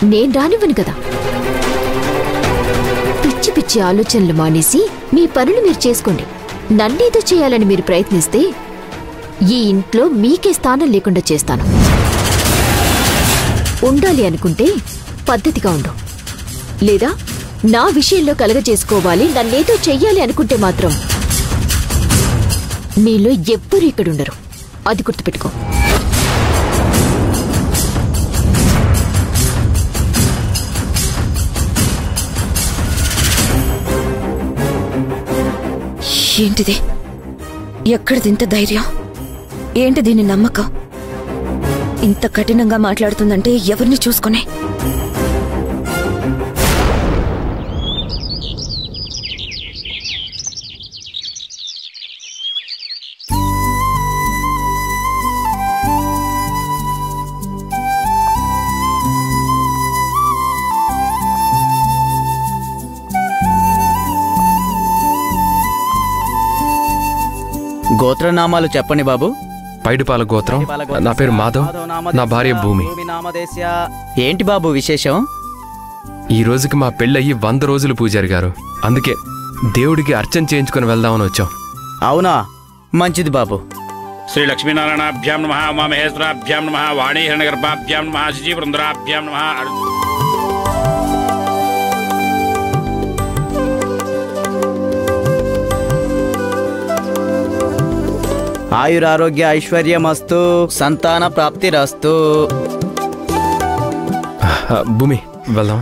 నేను రానివ్వను కదా. పిచ్చి పిచ్చి ఆలోచనలు మానేసి మీ పనులు మీరు చేసుకోండి. నన్నేదో చేయాలని మీరు ప్రయత్నిస్తే ఈ ఇంట్లో మీకే స్థానం లేకుండా చేస్తాను. ఉండాలి అనుకుంటే పద్ధతిగా ఉండు, లేదా నా విషయంలో కలగజేసుకోవాలి, నన్నేదో చెయ్యాలి అనుకుంటే మాత్రం మీలో ఎవ్వరూ ఇక్కడుండరు. అది గుర్తుపెట్టుకో. ఏంటిది? ఎక్కడిది ఇంత ధైర్యం? ఏంటి దీని నమ్మకం? ఇంత కఠినంగా మాట్లాడుతుందంటే ఎవరిని చూసుకునే? గోత్రనామాలు చెప్పండి బాబు. పైడిపాల గోత్రం. నా పేరు మాధవ్. నా భార్య భూమి. ఏంటి బాబు విశేషం? ఈ రోజుకి మా పెళ్ళయ్యి 100 రోజులు పూజారి గారు. అందుకే దేవుడికి అర్చన చేయించుకుని వెళ్దామని వచ్చాం. అవునా, మంచిది బాబు. శ్రీ లక్ష్మీనారాయణాభ్యాం నమః, ఉమామహేశ్వరాభ్యాం నమః, వాణీ హిరణ్యగర్భాభ్యాం నమః, శిశీవృందరాభ్యాం నమః. ఆయురారోగ్య ఐశ్వర్యమస్తు, సంతాన ప్రాప్తిరస్తు. భూమి వెళ్దాం.